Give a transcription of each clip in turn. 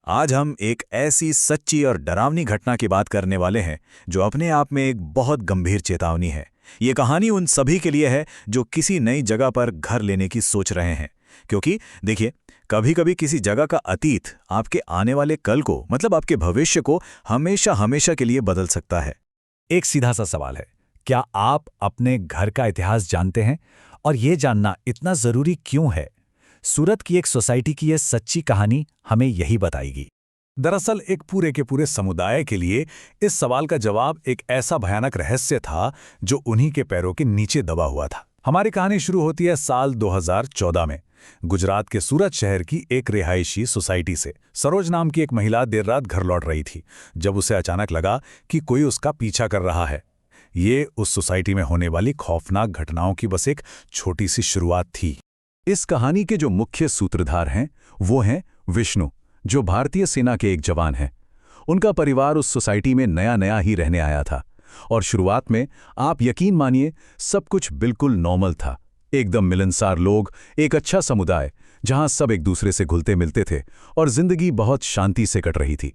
आज हम एक ऐसी सच्ची और डरावनी घटना की बात करने वाले हैं जो अपने आप में एक बहुत गंभीर चेतावनी है। ये कहानी उन सभी के लिए है जो किसी नई जगह पर घर लेने की सोच रहे हैं। क्योंकि देखिए, कभी कभी किसी जगह का अतीत आपके आने वाले कल को, मतलब आपके भविष्य को हमेशा हमेशा के लिए बदल सकता है। एक सीधा सा सवाल है, क्या आप अपने घर का इतिहास जानते हैं? और ये जानना इतना जरूरी क्यों है? सूरत की एक सोसाइटी की यह सच्ची कहानी हमें यही बताएगी। दरअसल एक पूरे के पूरे समुदाय के लिए इस सवाल का जवाब एक ऐसा भयानक रहस्य था जो उन्हीं के पैरों के नीचे दबा हुआ था। हमारी कहानी शुरू होती है साल 2014 में, गुजरात के सूरत शहर की एक रिहायशी सोसाइटी से। सरोज नाम की एक महिला देर रात घर लौट रही थी जब उसे अचानक लगा कि कोई उसका पीछा कर रहा है। ये उस सोसाइटी में होने वाली खौफनाक घटनाओं की बस एक छोटी सी शुरुआत थी। इस कहानी के जो मुख्य सूत्रधार हैं वो हैं विष्णु, जो भारतीय सेना के एक जवान हैं। उनका परिवार उस सोसाइटी में नया नया ही रहने आया था और शुरुआत में आप यकीन मानिए सब कुछ बिल्कुल नॉर्मल था। एकदम मिलनसार लोग, एक अच्छा समुदाय जहां सब एक दूसरे से घुलते मिलते थे और जिंदगी बहुत शांति से कट रही थी।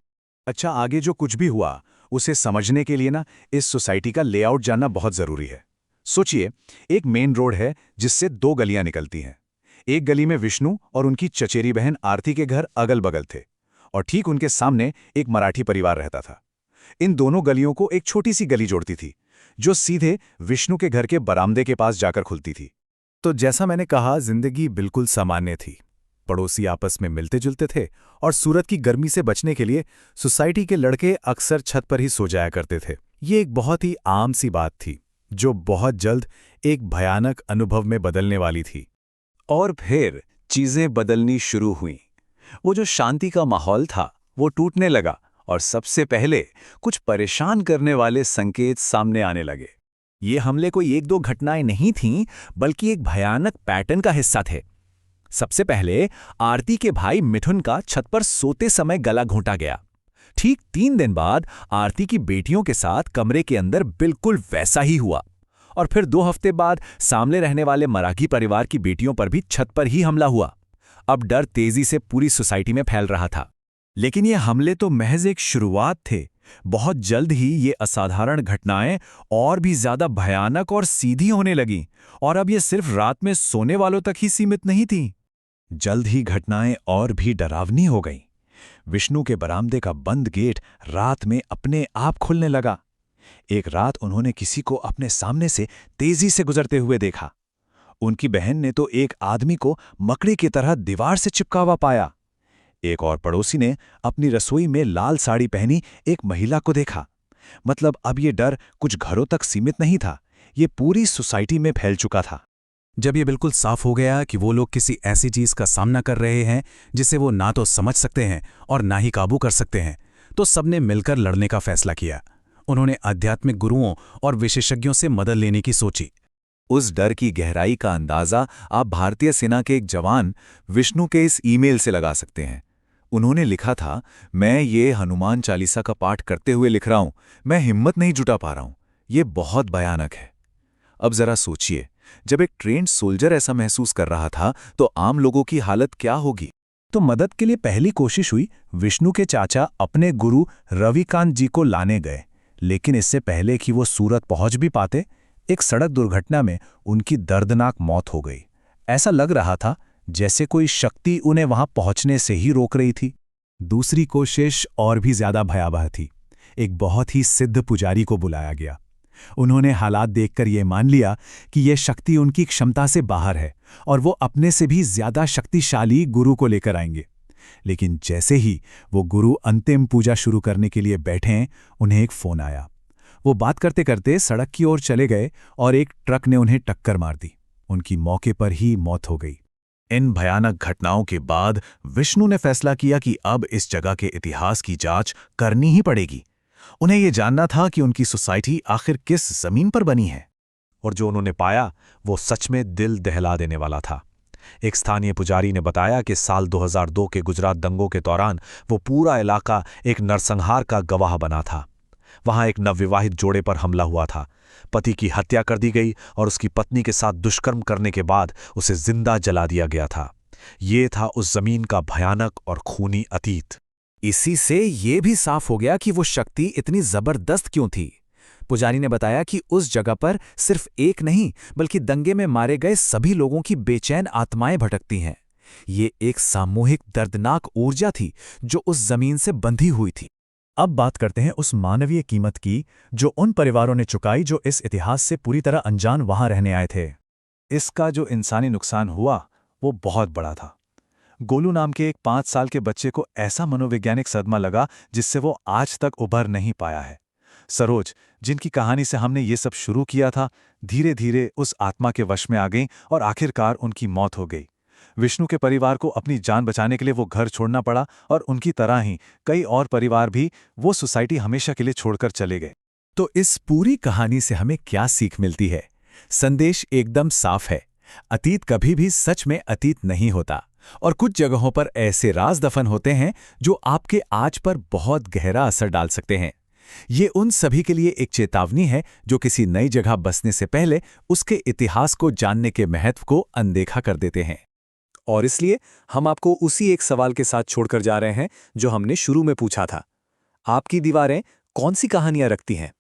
अच्छा, आगे जो कुछ भी हुआ उसे समझने के लिए इस सोसाइटी का लेआउट जानना बहुत जरूरी है। सोचिए, एक मेन रोड है जिससे दो गलियां निकलती हैं। एक गली में विष्णु और उनकी चचेरी बहन आरती के घर अगल बगल थे और ठीक उनके सामने एक मराठी परिवार रहता था। इन दोनों गलियों को एक छोटी सी गली जोड़ती थी जो सीधे विष्णु के घर के बरामदे के पास जाकर खुलती थी। तो जैसा मैंने कहा, जिंदगी बिल्कुल सामान्य थी। पड़ोसी आपस में मिलते जुलते थे और सूरत की गर्मी से बचने के लिए सोसाइटी के लड़के अक्सर छत पर ही सो जाया करते थे। ये एक बहुत ही आम सी बात थी जो बहुत जल्द एक भयानक अनुभव में बदलने वाली थी। और फिर चीजें बदलनी शुरू हुईं। वो जो शांति का माहौल था वो टूटने लगा और सबसे पहले कुछ परेशान करने वाले संकेत सामने आने लगे। ये हमले कोई एक दो घटनाएं नहीं थीं, बल्कि एक भयानक पैटर्न का हिस्सा थे। सबसे पहले आरती के भाई मिठुन का छत पर सोते समय गला घोंटा गया। ठीक 3 दिन बाद आरती की बेटियों के साथ कमरे के अंदर बिल्कुल वैसा ही हुआ। और फिर 2 हफ्ते बाद सामने रहने वाले मराठी परिवार की बेटियों पर भी छत पर ही हमला हुआ। अब डर तेजी से पूरी सोसाइटी में फैल रहा था। लेकिन ये हमले तो महज एक शुरुआत थे। बहुत जल्द ही ये असाधारण घटनाएं और भी ज्यादा भयानक और सीधी होने लगीं, और अब ये सिर्फ रात में सोने वालों तक ही सीमित नहीं थीं। जल्द ही घटनाएं और भी डरावनी हो गईं। विष्णु के बरामदे का बंद गेट रात में अपने आप खुलने लगा। एक रात उन्होंने किसी को अपने सामने से तेजी से गुजरते हुए देखा। उनकी बहन ने तो एक आदमी को मकड़ी की तरह दीवार से चिपका हुआ पाया। एक और पड़ोसी ने अपनी रसोई में लाल साड़ी पहनी एक महिला को देखा। मतलब अब ये डर कुछ घरों तक सीमित नहीं था, ये पूरी सोसाइटी में फैल चुका था। जब ये बिल्कुल साफ हो गया कि वो लोग किसी ऐसी चीज का सामना कर रहे हैं जिसे वो ना तो समझ सकते हैं और ना ही काबू कर सकते हैं, तो सबने मिलकर लड़ने का फैसला किया। उन्होंने आध्यात्मिक गुरुओं और विशेषज्ञों से मदद लेने की सोची। उस डर की गहराई का अंदाजा आप भारतीय सेना के एक जवान विष्णु के इस ईमेल से लगा सकते हैं। उन्होंने लिखा था, मैं ये हनुमान चालीसा का पाठ करते हुए लिख रहा हूं, मैं हिम्मत नहीं जुटा पा रहा हूं, ये बहुत भयानक है। अब जरा सोचिए, जब एक ट्रेन्ड सोल्जर ऐसा महसूस कर रहा था तो आम लोगों की हालत क्या होगी। तो मदद के लिए पहली कोशिश हुई। विष्णु के चाचा अपने गुरु रविकांत जी को लाने गए, लेकिन इससे पहले कि वो सूरत पहुंच भी पाते, एक सड़क दुर्घटना में उनकी दर्दनाक मौत हो गई। ऐसा लग रहा था जैसे कोई शक्ति उन्हें वहां पहुंचने से ही रोक रही थी। दूसरी कोशिश और भी ज्यादा भयावह थी। एक बहुत ही सिद्ध पुजारी को बुलाया गया। उन्होंने हालात देखकर यह मान लिया कि यह शक्ति उनकी क्षमता से बाहर है और वो अपने से भी ज्यादा शक्तिशाली गुरु को लेकर आएंगे। लेकिन जैसे ही वो गुरु अंतिम पूजा शुरू करने के लिए बैठे, उन्हें एक फोन आया। वो बात करते करते सड़क की ओर चले गए और एक ट्रक ने उन्हें टक्कर मार दी। उनकी मौके पर ही मौत हो गई। इन भयानक घटनाओं के बाद विष्णु ने फैसला किया कि अब इस जगह के इतिहास की जांच करनी ही पड़ेगी। उन्हें यह जानना था कि उनकी सोसाइटी आखिर किस जमीन पर बनी है। और जो उन्होंने पाया वो सच में दिल दहला देने वाला था। एक स्थानीय पुजारी ने बताया कि साल 2002 के गुजरात दंगों के दौरान वो पूरा इलाका एक नरसंहार का गवाह बना था। वहां एक नवविवाहित जोड़े पर हमला हुआ था। पति की हत्या कर दी गई और उसकी पत्नी के साथ दुष्कर्म करने के बाद उसे जिंदा जला दिया गया था। ये था उस जमीन का भयानक और खूनी अतीत। इसी से ये भी साफ हो गया कि वो शक्ति इतनी जबरदस्त क्यों थी। पुजारी ने बताया कि उस जगह पर सिर्फ एक नहीं बल्कि दंगे में मारे गए सभी लोगों की बेचैन आत्माएं भटकती हैं। ये एक सामूहिक दर्दनाक ऊर्जा थी जो उस जमीन से बंधी हुई थी। अब बात करते हैं उस मानवीय कीमत की जो उन परिवारों ने चुकाई जो इस इतिहास से पूरी तरह अनजान वहां रहने आए थे। इसका जो इंसानी नुकसान हुआ वो बहुत बड़ा था। गोलू नाम के एक 5 साल के बच्चे को ऐसा मनोवैज्ञानिक सदमा लगा जिससे वो आज तक उभर नहीं पाया है। सरोज, जिनकी कहानी से हमने ये सब शुरू किया था, धीरे धीरे उस आत्मा के वश में आ गई और आखिरकार उनकी मौत हो गई। विष्णु के परिवार को अपनी जान बचाने के लिए वो घर छोड़ना पड़ा और उनकी तरह ही कई और परिवार भी वो सोसाइटी हमेशा के लिए छोड़कर चले गए। तो इस पूरी कहानी से हमें क्या सीख मिलती है? संदेश एकदम साफ है। अतीत कभी भी सच में अतीत नहीं होता और कुछ जगहों पर ऐसे राज दफन होते हैं जो आपके आज पर बहुत गहरा असर डाल सकते हैं। ये उन सभी के लिए एक चेतावनी है जो किसी नई जगह बसने से पहले उसके इतिहास को जानने के महत्व को अनदेखा कर देते हैं। और इसलिए हम आपको उसी एक सवाल के साथ छोड़कर जा रहे हैं जो हमने शुरू में पूछा था। आपकी दीवारें कौन सी कहानियां रखती हैं?